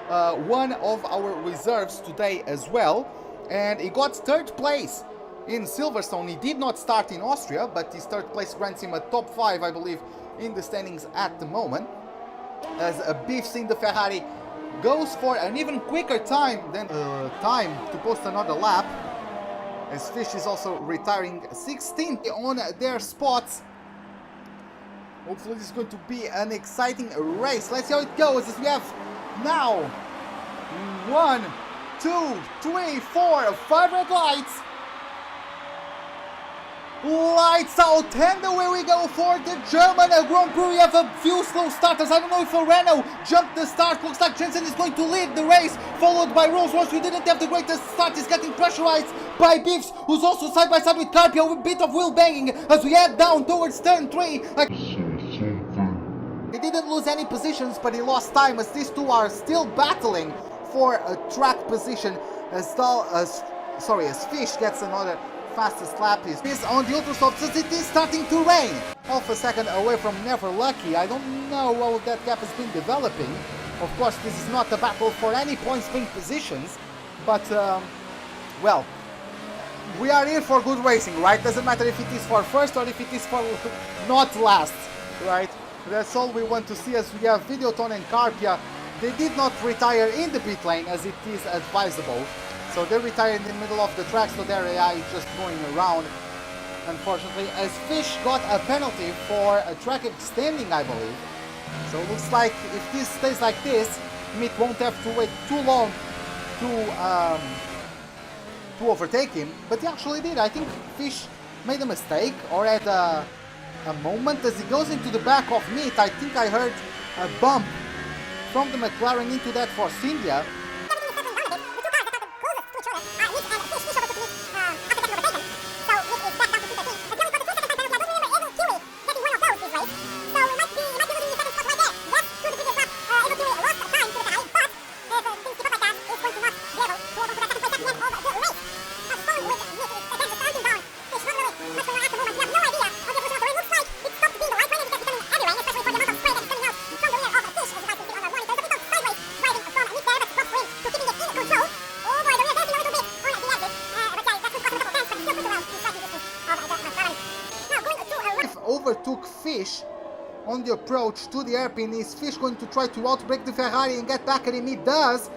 one of our reserves today as well, and he got third place in Silverstone. He did not start in Austria, but his third place grants him a top 5, I believe, in the standings at the moment, as Biffs in the Ferrari goes for an even quicker time than time to post another lap, as Fish is also retiring 16th on their spots. Hopefully this is going to be an exciting race. Let's see how it goes, as we have now 1, 2, 3, 4, 5 red lights. Lights out, and away we go for the German Grand Prix. We have a few slow starters. I don't know if Renault jumped the start. Looks like Jensen is going to lead the race, followed by Rolls-Royce, who didn't have the greatest start. He's getting pressurized by Biffs, who's also side by side with Carpio, with a bit of wheel banging as we head down towards turn 3. He didn't lose any positions, but he lost time, as these two are still battling for a track position, as Fish gets another fastest lap. Is on the ultra softs, as it is starting to rain. Half a second away from Never Lucky. I don't know how that gap has been developing. Of course, this is not a battle for any point sprint positions, but well, we are here for good racing, right? Doesn't matter if it is for first or if it is for not last, right? That's all we want to see, as we have Videoton and Carpia. They did not retire in the pit lane, as it is advisable. So they retired in the middle of the track, so their AI is just going around, unfortunately, as Fish got a penalty for a track extending, I believe. So it looks like if this stays like this, Mick won't have to wait too long to overtake him, but he actually did. I think Fish made a mistake, or had a moment as he goes into the back of Mick. I think I heard a bump from the McLaren into that Force India. Overtook Fish on the approach to the hairpin. Is Fish going to try to outbrake the Ferrari and get back at him? He does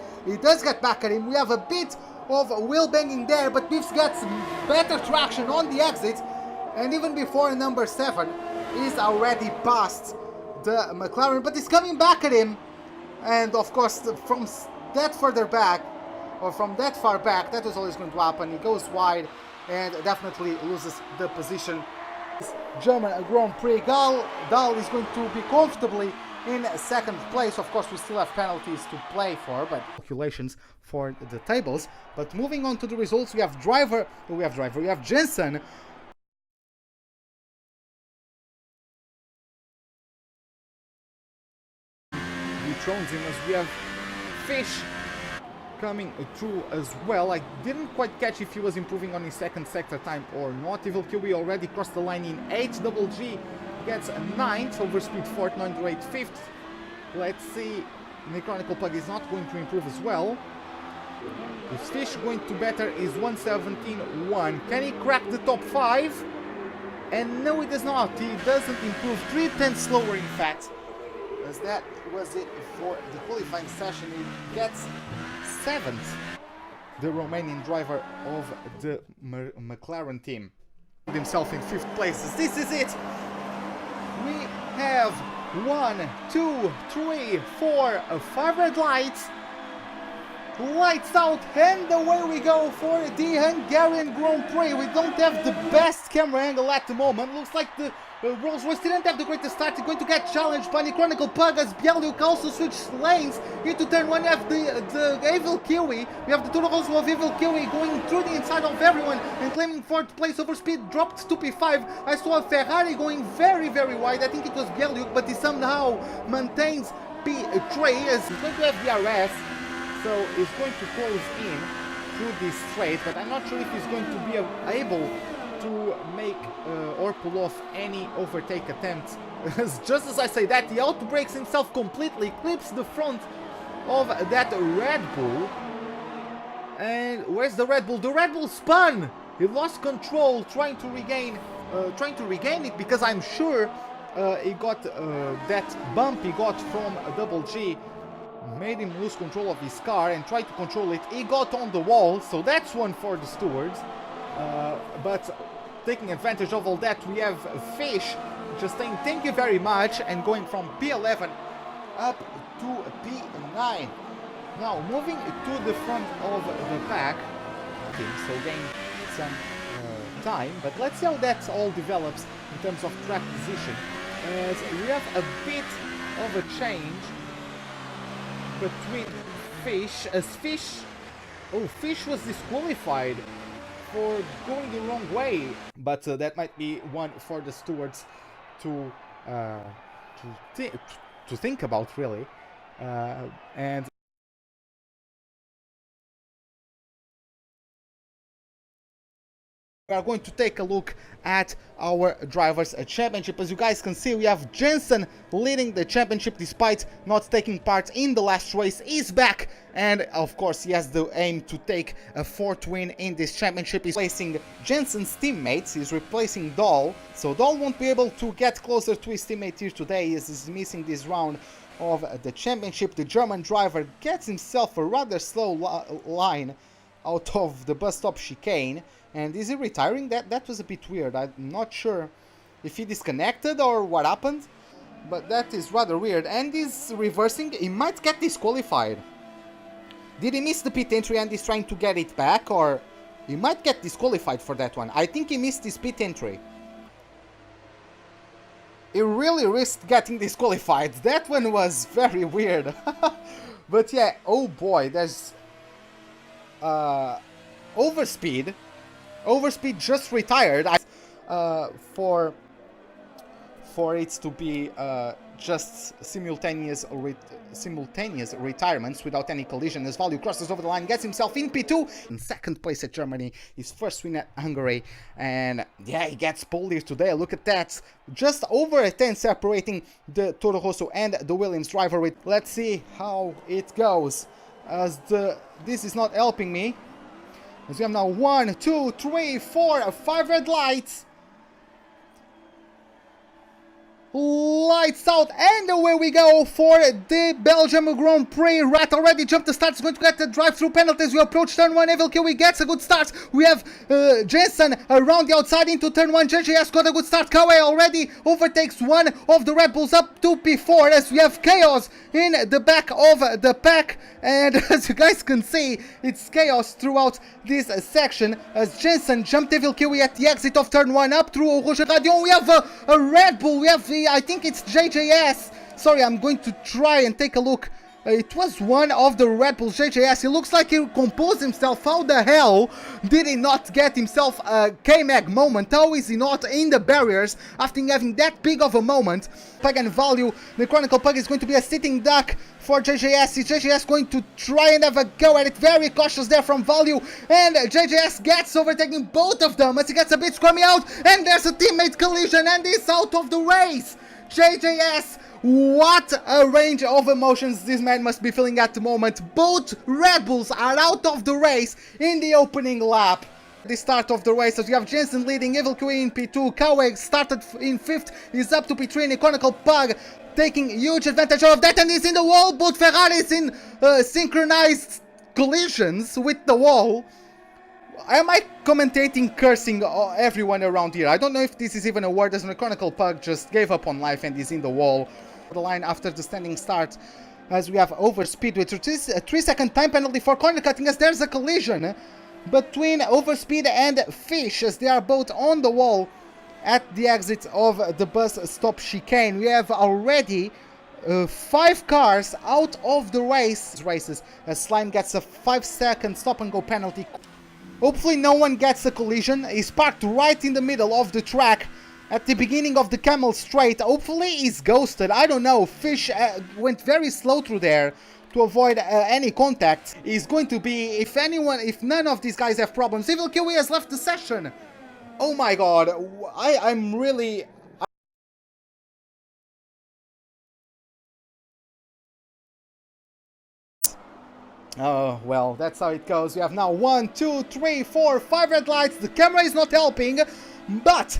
get back at him. We have a bit of wheel banging there, but Biffs gets better traction on the exit, and even before number 7 is already past the McLaren, but he's coming back at him, and of course from that further back, or from that far back, that was always going to happen. He goes wide and definitely loses the position. German Grand Prix. Dahl is going to be comfortably in second place. Of course, we still have penalties to play for, but calculations for the tables. But moving on to the results, we have Jensen. Dethrones him, as we have Fish coming through as well. I didn't quite catch if he was improving on his second sector time or not. Evil Kiwi already crossed the line in 8th. Double G gets 9th. Overspeed 4th, 908 5th. Let's see. The Chronicle Plug is not going to improve as well. Is Fish going to better his 117.1? Can he crack the top 5? And no, he does not. He doesn't improve. 3/10 slower, in fact. As that was it for the qualifying session. He gets 7th, the Romanian driver of the McLaren team. Himself in 5th place. This is it. We have 1, 2, 3, 4, 5 red lights. Lights out, and away we go for the Hungarian Grand Prix. We don't have the best camera angle at the moment. Looks like the Rolls-Royce didn't have the greatest start. They're going to get challenged by the Chronicle Pug, as Bieluk also switched lanes into turn 1. We have the Evil Kiwi. We have the two rows of Evil Kiwi going through the inside of everyone and claiming 4th place. Over speed dropped to P5. I saw a Ferrari going very, very wide. I think it was Bieluk, but he somehow maintains P3 as he's going to have DRS. So he's going to close in through this straight, but I'm not sure if he's going to be able to make or pull off any overtake attempts. Just as I say that, he outbrakes himself completely, clips the front of that Red Bull. And where's the Red Bull? The Red Bull spun! He lost control, trying to regain it, because I'm sure he got that bump he got from Double G made him lose control of his car and try to control it. He got on the wall, so that's one for the stewards. But taking advantage of all that, we have Fish just saying thank you very much and going from P11 up to P9. Now moving to the front of the pack. Okay, so gain some time, but let's see how that all develops in terms of track position, as we have a bit of a change between Fish, as Fish was disqualified for going the wrong way, but that might be one for the stewards to think about, really. And we are going to take a look at our drivers' championship. As you guys can see, we have Jensen leading the championship despite not taking part in the last race. He's back, and of course he has the aim to take a 4th win in this championship. He's replacing Jensen's teammates. He's replacing Dahl, so Dahl won't be able to get closer to his teammate here today as he's missing this round of the championship. The German driver gets himself a rather slow line out of the bus stop chicane. And is he retiring? That was a bit weird. I'm not sure if he disconnected or what happened, but that is rather weird. And he's reversing. He might get disqualified. Did he miss the pit entry and he's trying to get it back, or he might get disqualified for that one? I think he missed his pit entry. He really risked getting disqualified. That one was very weird. But yeah, oh boy, there's Overspeed. Overspeed just retired for it to be just simultaneous retirements without any collision, as Value crosses over the line, gets himself in P2 in 2nd place at Germany, his 1st win at Hungary, and yeah, he gets pole here today. Look at that, just over a 10 separating the Toro Rosso and the Williams driver. Let's see how it goes, as this is not helping me. As we have now 1, 2, 3, 4, 5 red lights. Lights out, and away we go for the Belgium Grand Prix. Rat already jumped the start, is going to get the drive-through penalties. We approach turn 1, Evil Kiwi gets a good start. We have Jensen around the outside into turn 1. JJS got a good start. Kawaii already overtakes one of the Red Bulls up to P4, as we have Chaos in the back of the pack. And as you guys can see, it's chaos throughout this section, as Jensen jumped Evil Kiwi at the exit of turn 1 up through Roger Radion. We have a Red Bull. We have I think it's JJS. Sorry, I'm going to try and take a look. It was one of the Red Bulls, JJS. It looks like he composed himself. How the hell did he not get himself a K-Mag moment? How is he not in the barriers after having that big of a moment? Pug and Value, the Chronicle Pug is going to be a sitting duck for JJS. Is JJS going to try and have a go at it? Very cautious there from Value, and JJS gets overtaking both of them as he gets a bit scrummy out, and there's a teammate collision, and he's out of the race. JJS, what a range of emotions this man must be feeling at the moment. Both Red Bulls are out of the race in the opening lap. The start of the race, as you have Jensen leading, Evil Queen in P2, Kaweg started in 5th, is up to P3, and Chronicle Pug taking huge advantage of that, and he's in the wall. Both Ferraris in synchronized collisions with the wall. Am I commentating cursing everyone around here? I don't know if this is even a word, as the Chronicle Pug just gave up on life and is in the wall. The line after the standing start, as we have Overspeed with a 3-second time penalty for corner cutting, as there's a collision between Overspeed and Fish, as they are both on the wall at the exit of the bus stop chicane. We have already 5 cars out of the races, as Slime gets a 5-second stop and go penalty. Hopefully no one gets a collision. He's parked right in the middle of the track at the beginning of the Camel Straight. Hopefully he's ghosted. I don't know. Fish went very slow through there to avoid any contact. He's going to be, if none of these guys have problems. Evil Kiwi has left the session. Oh my god. I'm really... Oh, well, that's how it goes. We have now 1, 2, 3, 4, 5 red lights. The camera is not helping, but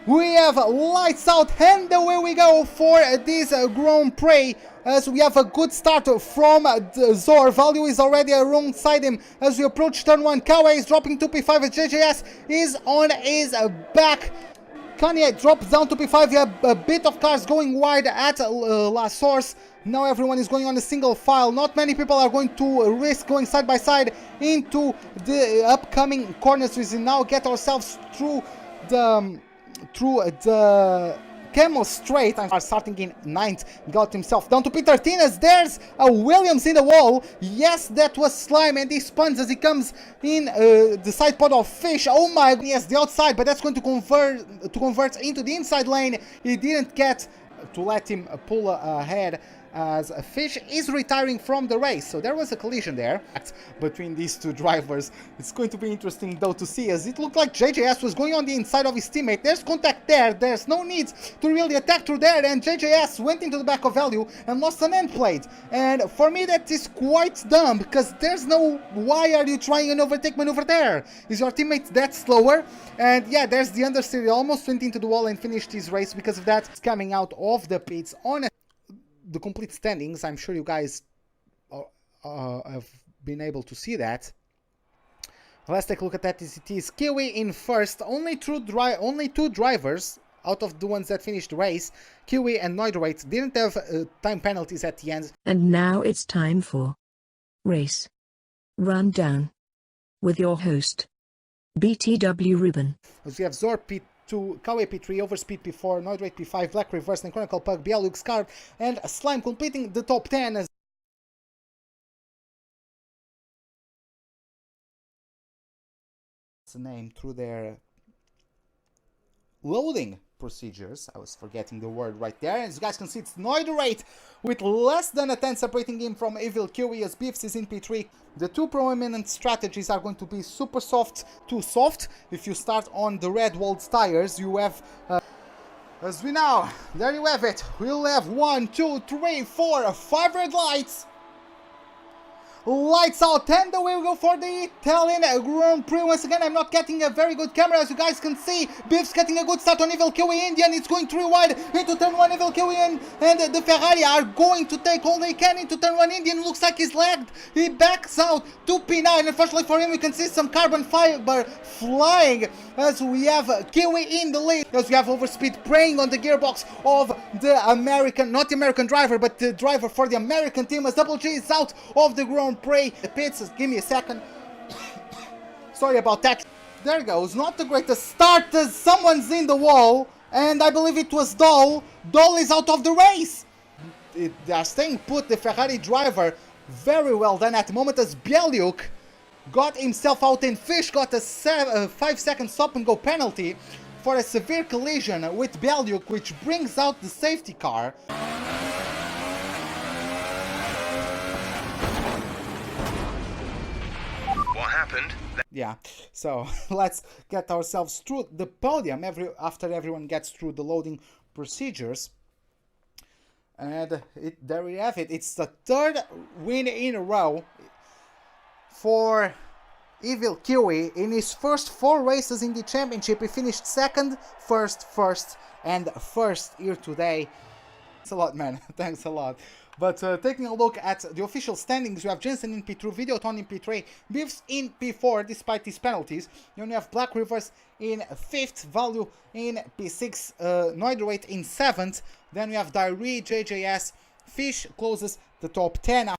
we have lights out, and away we go for this Grand Prix. As we have a good start from Zor. Value is already alongside him as we approach turn 1. Kawa is dropping to P5 as JJS is on his back. Kanye drops down to P5. You have a bit of cars going wide at La Source. Now everyone is going on a single file. Not many people are going to risk going side by side into the upcoming corners. We now get ourselves through the Camel Straight. I'm starting in 9th. Got himself down to P13 as there's a Williams in the wall. Yes, that was Slime, and he spins as he comes in the side pod of Fish. Oh my, yes, the outside, but that's going to convert into the inside lane. He didn't get to let him pull ahead as Fish is retiring from the race. So there was a collision there between these two drivers. It's going to be interesting though to see, as it looked like JJS was going on the inside of his teammate. There's contact there. There's no need to really attack through there, and JJS went into the back of Value and lost an end plate. And for me that is quite dumb, because there's no why are you trying an overtake maneuver there? Is your teammate that slower? And yeah, there's the understeer. He almost went into the wall and finished his race because of that. It's coming out of the pits on the complete standings. I'm sure you guys have been able to see that. Let's take a look at that. It is Kiwi in first. Only two drivers out of the ones that finished the race, Kiwi and Noidorate, didn't have time penalties at the end. And now it's time for Race Rundown with your host, BTW Ruben. As we have Zor P2, Kawe P3, Overspeed P4, Noidorate P5, Black Reverse, and Chronicle Pug, Bialuk Scarred, and Slime completing the top 10 as the name through their loading procedures. I was forgetting the word right there. And as you guys can see, it's Noidorate with less than a 10 separating him from Evil Kiwi as Beefs is in P3. The two prominent strategies are going to be super soft to soft. If you start on the red walled tires, you have as we now, there you have it. We'll have 1, 2, 3, 4, 5 red lights. Lights out, and away we go for the Italian Grand Prix. Once again, I'm not getting a very good camera, as you guys can see. Biff's getting a good start on Evil Kiwi Indian. It's going through wide into turn 1. Evil Kiwi and the Ferrari are going to take all they can into turn 1. Indian looks like he's lagged. He backs out to P9. Unfortunately for him, we can see some carbon fiber flying as we have Kiwi in the lead. As we have Overspeed preying on the gearbox of the American, not the American driver, but the driver for the American team, as Double G is out of the Grand Prix. The pits, give me a second. Sorry about that. There goes, not the greatest start as someone's in the wall, and I believe it was Dole. Dole is out of the race. They are staying put, the Ferrari driver. Very well done at the moment as Bialuk got himself out, and Fish got a 5-second stop and go penalty for a severe collision with Bialuk, which brings out the safety car. Yeah, so let's get ourselves through the podium after everyone gets through the loading procedures. And there we have it. It's the third win in a row for Evil Kiwi. In his first 4 races in the championship, he finished second, first, and first here today. Thanks a lot, man. Thanks a lot. But taking a look at the official standings, you have Jensen in P2, Videoton in P3, Beefs in P4 despite his penalties. You only have Black Rivers in 5th, Value in P6, Noidorate in 7th. Then we have Diary, JJS, Fish closes the top 10.